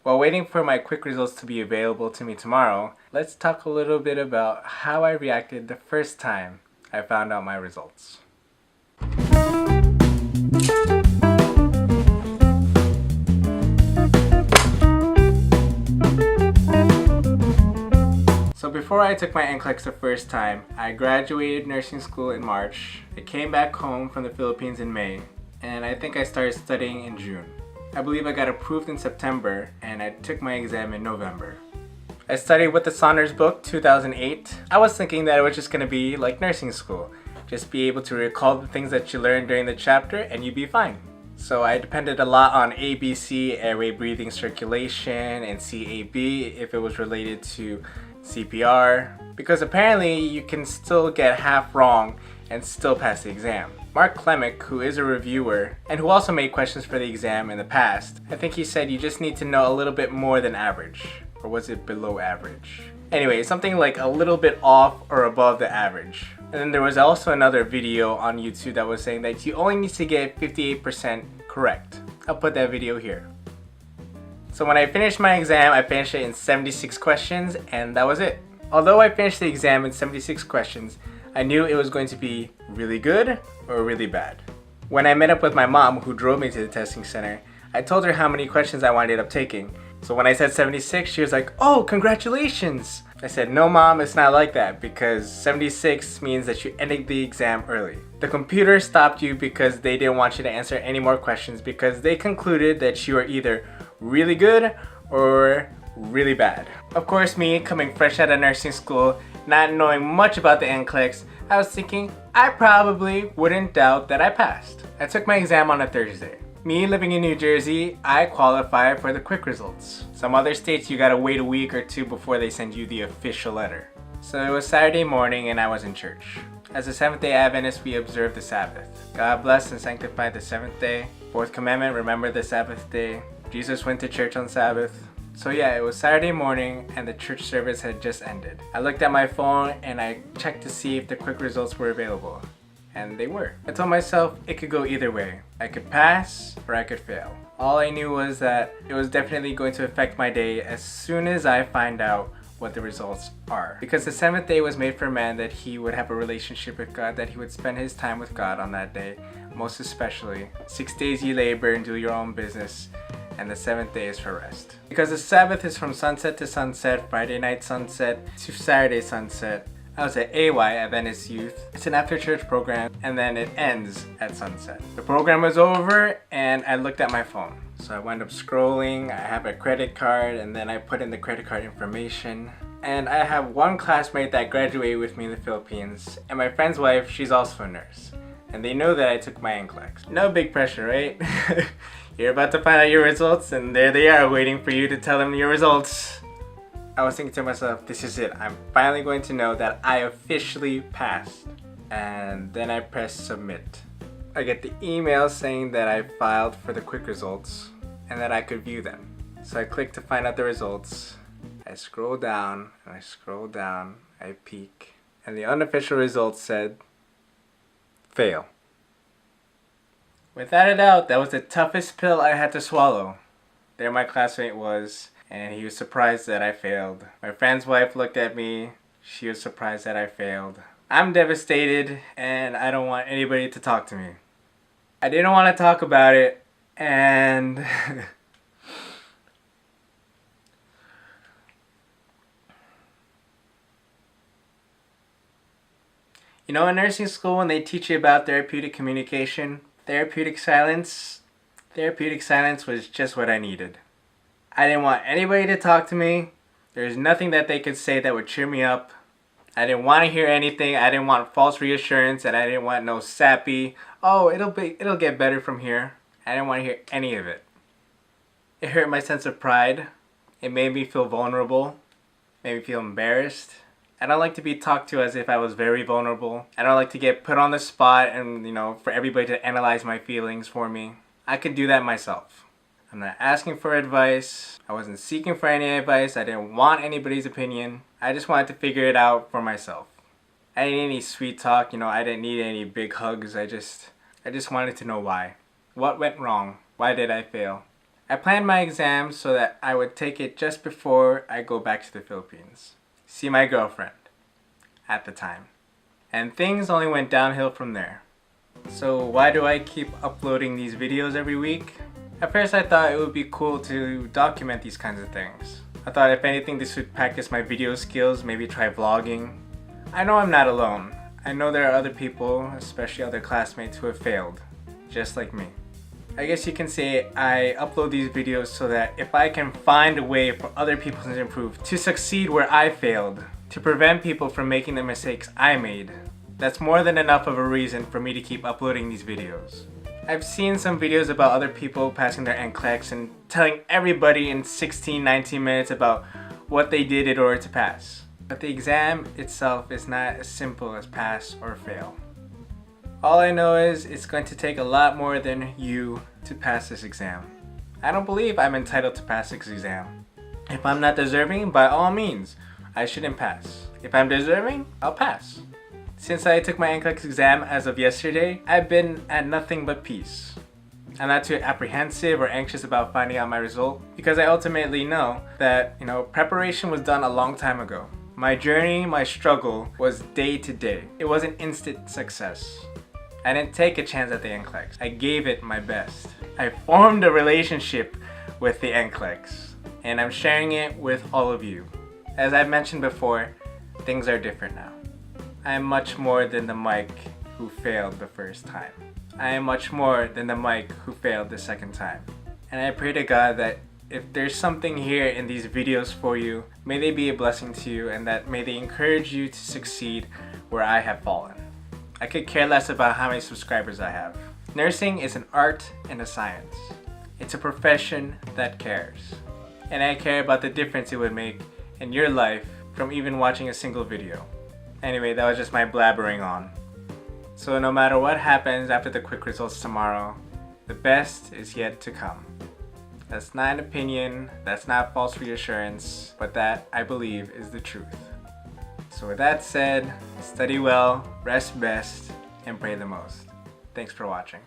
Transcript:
While waiting for my quick results to be available to me tomorrow, let's talk a little bit about how I reacted the first time I found out my results. So before I took my NCLEX the first time, I graduated nursing school in March. I came back home from the Philippines in May, and I think I started studying in June. I believe I got approved in September, and I took my exam in November. I studied with the Saunders book, 2008. I was thinking that it was just going to be like nursing school. Just be able to recall the things that you learned during the chapter, and you'd be fine. So I depended a lot on ABC, airway, breathing, circulation, and CAB if it was related to CPR, because apparently you can still get half wrong and still pass the exam. Mark Klemick, who is a reviewer and who also made questions for the exam in the past, I think he said you just need to know a little bit more than average. Or was it below average? Anyway, something like a little bit off or above the average. And then there was also another video on YouTube that was saying that you only need to get 58% correct. I'll put that video here. So when I finished my exam, I finished it in 76 questions, and that was it. Although I finished the exam in 76 questions, I knew it was going to be really good or really bad. When I met up with my mom, who drove me to the testing center, I told her how many questions I wound up taking. So when I said 76, she was like, "Oh, congratulations!" I said, "No, Mom, it's not like that, because 76 means that you ended the exam early. The computer stopped you because they didn't want you to answer any more questions because they concluded that you are either really good or really bad." Of course, me coming fresh out of nursing school, not knowing much about the NCLEX, I was thinking I probably wouldn't doubt that I passed. I took my exam on a Thursday. Me living in New Jersey, I qualified for the quick results. Some other states you gotta wait a week or two before they send you the official letter. So it was Saturday morning and I was in church. As a Seventh-day Adventist, we observe the Sabbath. God bless and sanctify the seventh day. Fourth commandment, remember the Sabbath day. Jesus went to church on Sabbath. So yeah, it was Saturday morning and the church service had just ended. I looked at my phone and I checked to see if the quick results were available. And they were. I told myself it could go either way. I could pass or I could fail. All I knew was that it was definitely going to affect my day as soon as I find out what the results are. Because the seventh day was made for man, that he would have a relationship with God, that he would spend his time with God on that day, most especially. 6 days you labor and do your own business, and the seventh day is for rest. Because the Sabbath is from sunset to sunset, Friday night sunset to Saturday sunset. I was at AY, Adventist Youth. It's an after church program, and then it ends at sunset. The program was over and I looked at my phone. So I wound up scrolling. I have a credit card, and then I put in the credit card information. And I have one classmate that graduated with me in the Philippines, and my friend's wife, she's also a nurse. And they know that I took my NCLEX. No big pressure, right? You're about to find out your results, and there they are waiting for you to tell them your results. I was thinking to myself, this is it. I'm finally going to know that I officially passed. And then I press submit. I get the email saying that I filed for the quick results and that I could view them. So I click to find out the results. I scroll down and I scroll down. I peek. And the unofficial results said, fail. Without a doubt, that was the toughest pill I had to swallow. There my classmate was, and he was surprised that I failed. My friend's wife looked at me. She was surprised that I failed. I'm devastated, and I don't want anybody to talk to me. I didn't want to talk about it, and you know, in nursing school, when they teach you about therapeutic communication, therapeutic silence was just what I needed. I didn't want anybody to talk to me. There's nothing that they could say that would cheer me up. I didn't want to hear anything. I didn't want false reassurance, and I didn't want no sappy, "Oh, it'll get better from here." I didn't want to hear any of it. It hurt my sense of pride. It made me feel vulnerable. Made me feel embarrassed. I don't like to be talked to as if I was very vulnerable. I don't like to get put on the spot and, for everybody to analyze my feelings for me. I could do that myself. I'm not asking for advice. I wasn't seeking for any advice. I didn't want anybody's opinion. I just wanted to figure it out for myself. I didn't need any sweet talk, I didn't need any big hugs. I just wanted to know why. What went wrong? Why did I fail? I planned my exams so that I would take it just before I go back to the Philippines. See my girlfriend at the time. And things only went downhill from there. So why do I keep uploading these videos every week? At first I thought it would be cool to document these kinds of things. I thought if anything this would practice my video skills, maybe try vlogging. I know I'm not alone. I know there are other people, especially other classmates who have failed, just like me. I guess you can say I upload these videos so that if I can find a way for other people to improve, to succeed where I failed, to prevent people from making the mistakes I made, that's more than enough of a reason for me to keep uploading these videos. I've seen some videos about other people passing their NCLEX and telling everybody in 16-19 minutes about what they did in order to pass. But the exam itself is not as simple as pass or fail. All I know is it's going to take a lot more than you to pass this exam. I don't believe I'm entitled to pass this exam. If I'm not deserving, by all means, I shouldn't pass. If I'm deserving, I'll pass. Since I took my NCLEX exam as of yesterday, I've been at nothing but peace. I'm not too apprehensive or anxious about finding out my result because I ultimately know that, preparation was done a long time ago. My journey, my struggle was day to day. It wasn't instant success. I didn't take a chance at the NCLEX. I gave it my best. I formed a relationship with the NCLEX, and I'm sharing it with all of you. As I've mentioned before, things are different now. I am much more than the Mike who failed the first time. I am much more than the Mike who failed the second time. And I pray to God that if there's something here in these videos for you, may they be a blessing to you and that may they encourage you to succeed where I have fallen. I could care less about how many subscribers I have. Nursing is an art and a science. It's a profession that cares. And I care about the difference it would make in your life from even watching a single video. Anyway, that was just my blabbering on. So no matter what happens after the quick results tomorrow, the best is yet to come. That's not an opinion, that's not false reassurance, but that, I believe, is the truth. So with that said, study well, rest best, and pray the most. Thanks for watching.